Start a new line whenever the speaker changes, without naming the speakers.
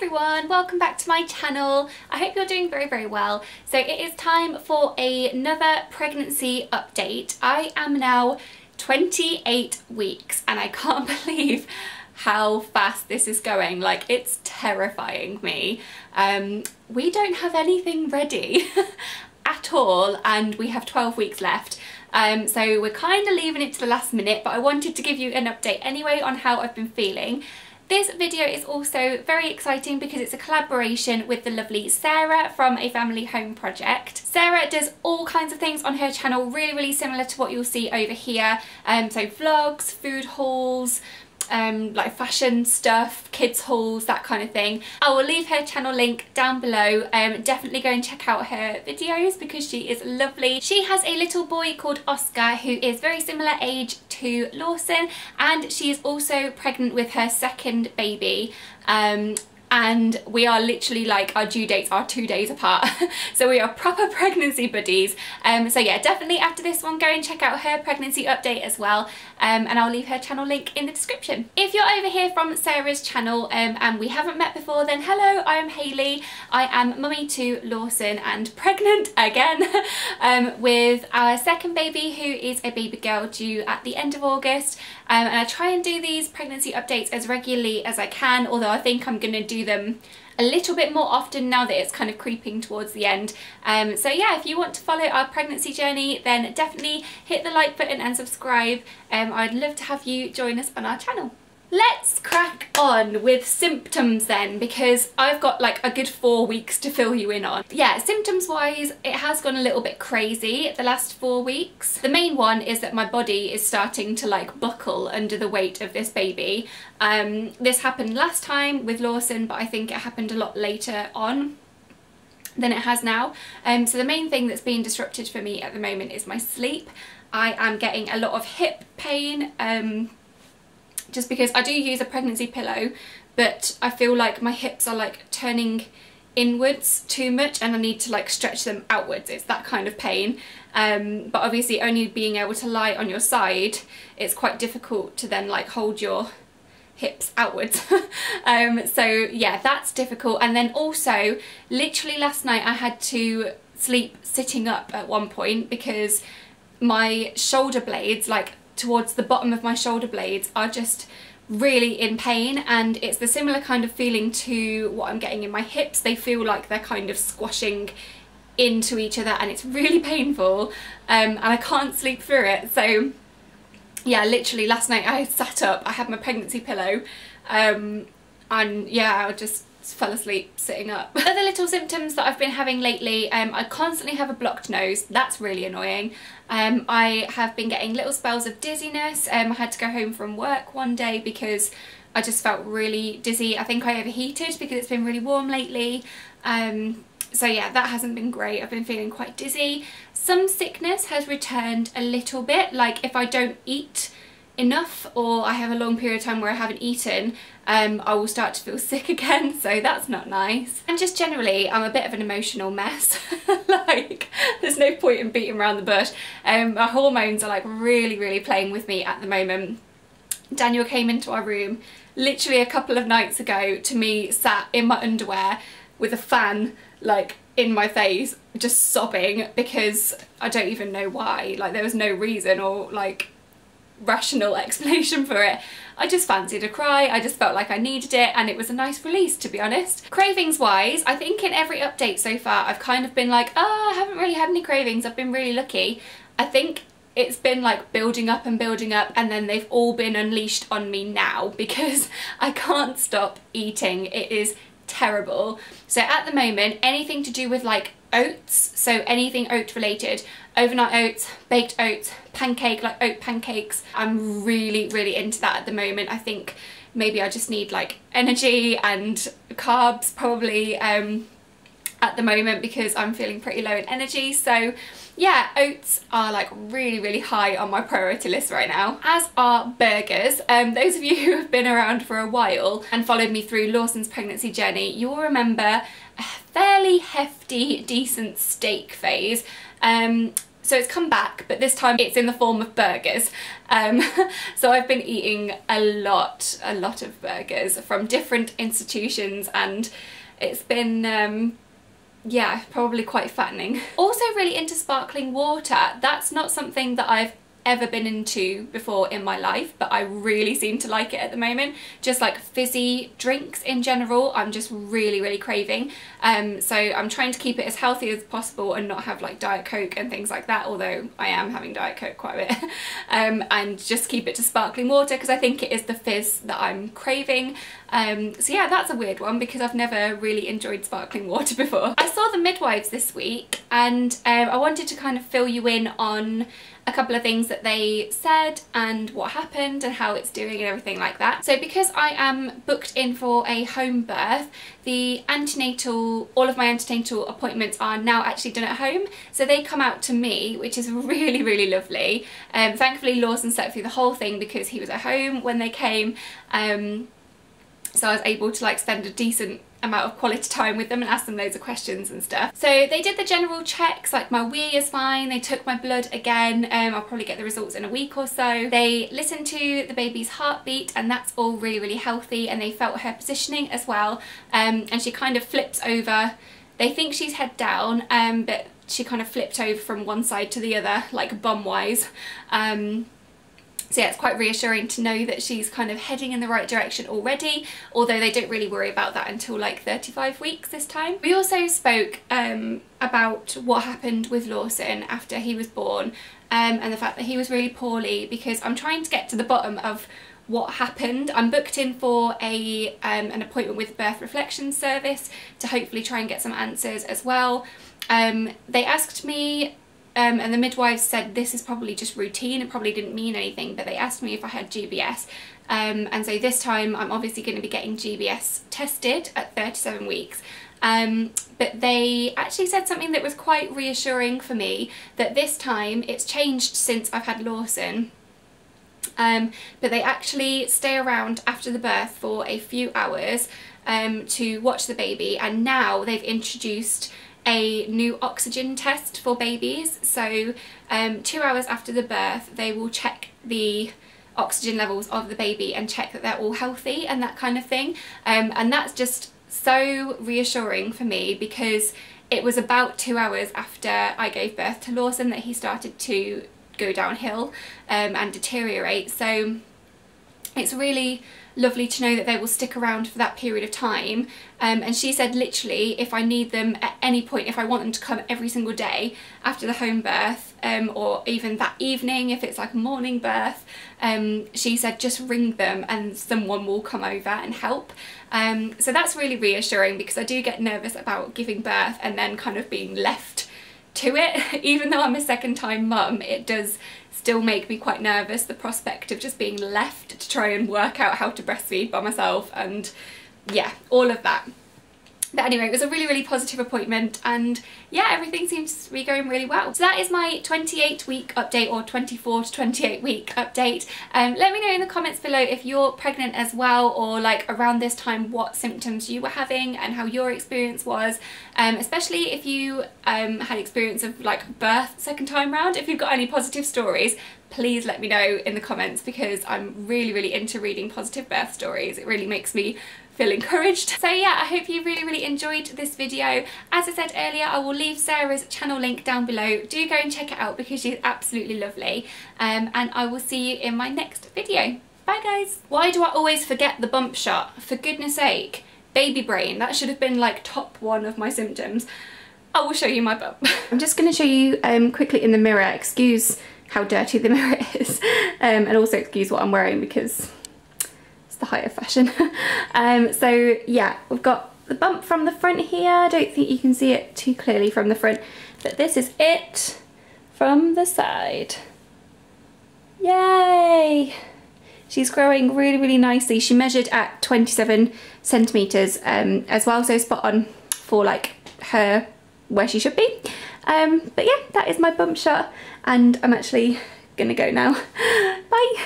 everyone, welcome back to my channel. I hope you're doing very well. So it is time for another pregnancy update. I am now 28 weeks and I can't believe how fast this is going. Like, it's terrifying me. We don't have anything ready at all and we have 12 weeks left. So we're kind of leaving it to the last minute, but I wanted to give you an update anyway on how I've been feeling. This video is also very exciting because it's a collaboration with the lovely Sarah from A Family Home Project. Sarah does all kinds of things on her channel, really similar to what you'll see over here. So vlogs, food hauls, like fashion stuff, kids hauls, that kind of thing. I will leave her channel link down below. Definitely go and check out her videos because she is lovely. She has a little boy called Oscar who is very similar age to Lawson, and she is also pregnant with her second baby. And we are literally, like, our due dates are 2 days apart. So we are proper pregnancy buddies. So yeah, definitely after this one, go and check out her pregnancy update as well. And I'll leave her channel link in the description. If you're over here from Sarah's channel and we haven't met before, then hello, I am Hayley. I am mummy to Lawson and pregnant again with our second baby, who is a baby girl due at the end of August. And I try and do these pregnancy updates as regularly as I can, although I think I'm going to do them a little bit more often now that it's kind of creeping towards the end. So yeah, if you want to follow our pregnancy journey, then definitely hit the like button and subscribe. I'd love to have you join us on our channel. Let's crack on with symptoms then, because I've got like a good 4 weeks to fill you in on. Yeah, symptoms wise, it has gone a little bit crazy the last 4 weeks. The main one is that my body is starting to like buckle under the weight of this baby. This happened last time with Lawson, but I think it happened a lot later on than it has now. So the main thing that's being disrupted for me at the moment is my sleep. I am getting a lot of hip pain, just because I do use a pregnancy pillow, but I feel like my hips are like turning inwards too much and I need to like stretch them outwards. It's that kind of pain. But obviously only being able to lie on your side, it's quite difficult to then like hold your hips outwards. So yeah, that's difficult. And then also literally last night I had to sleep sitting up at one point because my shoulder blades, like towards the bottom of my shoulder blades, are just really in pain, and it's the similar kind of feeling to what I'm getting in my hips. They feel like they're kind of squashing into each other and it's really painful, and I can't sleep through it. So yeah, literally last night I sat up, I had my pregnancy pillow, and yeah, I just fell asleep sitting up. Other little symptoms that I've been having lately, I constantly have a blocked nose. That's really annoying. I have been getting little spells of dizziness. I had to go home from work one day because I just felt really dizzy. I think I overheated because it's been really warm lately. So yeah, that hasn't been great. I've been feeling quite dizzy. Some sickness has returned a little bit, like if I don't eat enough or I have a long period of time where I haven't eaten, I will start to feel sick again, so that's not nice. And just generally, I'm a bit of an emotional mess. Like, there's no point in beating around the bush. My hormones are like really playing with me at the moment. Daniel came into our room literally a couple of nights ago to me sat in my underwear with a fan like in my face, just sobbing because I don't even know why. Like, there was no reason or like rational explanation for it. I just fancied a cry. I just felt like I needed it and it was a nice release, to be honest. Cravings wise, I think in every update so far I've kind of been like, oh, I haven't really had any cravings, I've been really lucky. I think it's been like building up and then they've all been unleashed on me now because I can't stop eating. It is terrible. So at the moment, anything to do with like oats, so anything oat related, overnight oats, baked oats, pancake, like oat pancakes, I'm really into that at the moment. I think maybe I just need like energy and carbs probably at the moment because I'm feeling pretty low in energy. So yeah, oats are like really high on my priority list right now, as are burgers. Those of you who have been around for a while and followed me through Lawson's pregnancy journey, you will remember a fairly hefty, decent steak phase. So it's come back, but this time it's in the form of burgers. So I've been eating a lot of burgers from different institutions, and it's been yeah, probably quite fattening. Also really into sparkling water. That's not something that I've ever been into before in my life, but I really seem to like it at the moment. Just like fizzy drinks in general, I'm just really craving. So I'm trying to keep it as healthy as possible and not have like Diet Coke and things like that, although I am having Diet Coke quite a bit. And just keep it to sparkling water because I think it is the fizz that I'm craving. So yeah, that's a weird one because I've never really enjoyed sparkling water before. I saw the midwives this week, and I wanted to kind of fill you in on a couple of things that they said and what happened and how it's doing and everything like that. So because I am booked in for a home birth, the antenatal, all of my antenatal appointments are now actually done at home. So they come out to me, which is really lovely. Thankfully Lawson slept through the whole thing because he was at home when they came. So I was able to like spend a decent amount of quality time with them and ask them loads of questions and stuff. So they did the general checks, like my wee is fine, they took my blood again, I'll probably get the results in a week or so. They listened to the baby's heartbeat and that's all really healthy, and they felt her positioning as well, and she kind of flips over. They think she's head down, but she kind of flipped over from one side to the other, like bum wise. So yeah, it's quite reassuring to know that she's kind of heading in the right direction already, although they don't really worry about that until like 35 weeks this time. We also spoke about what happened with Lawson after he was born, and the fact that he was really poorly, because I'm trying to get to the bottom of what happened. I'm booked in for an appointment with Birth Reflection Service to hopefully try and get some answers as well. They asked me, and the midwives said this is probably just routine, it probably didn't mean anything, but they asked me if I had GBS, and so this time I'm obviously going to be getting GBS tested at 37 weeks. But they actually said something that was quite reassuring for me, that this time it's changed since I've had Lawson. But they actually stay around after the birth for a few hours to watch the baby, and now they've introduced a new oxygen test for babies. So 2 hours after the birth they will check the oxygen levels of the baby and check that they're all healthy and that kind of thing, and that's just so reassuring for me, because it was about 2 hours after I gave birth to Lawson that he started to go downhill and deteriorate. So it's really lovely to know that they will stick around for that period of time, and she said literally if I need them at any point, if I want them to come every single day after the home birth, or even that evening if it's like a morning birth, she said just ring them and someone will come over and help. So that's really reassuring, because I do get nervous about giving birth and then kind of being left to it. Even though I'm a second time mum, it does still make me quite nervous, the prospect of just being left to try and work out how to breastfeed by myself, and yeah, all of that. But anyway, it was a really positive appointment, and yeah, everything seems to be going really well. So that is my 28 week update, or 24 to 28 week update. Let me know in the comments below if you're pregnant as well, or like around this time what symptoms you were having and how your experience was, especially if you had experience of like birth second time round. If you've got any positive stories, please let me know in the comments, because I'm really into reading positive birth stories. It really makes me feel encouraged. So yeah, I hope you really enjoyed this video. As I said earlier, I will leave Sarah's channel link down below. Do go and check it out because she's absolutely lovely, and I will see you in my next video. Bye guys. Why do I always forget the bump shot? For goodness sake. Baby brain, that should have been like top one of my symptoms. I will show you my bump. I'm just going to show you quickly in the mirror. Excuse how dirty the mirror is, and also excuse what I'm wearing because it's the height of fashion. So yeah, we've got the bump from the front here. I don't think you can see it too clearly from the front, but this is it from the side. Yay! She's growing really nicely. She measured at 27 centimeters as well, so spot on for like her where she should be. But yeah, that is my bump shot, and I'm actually gonna go now. Bye!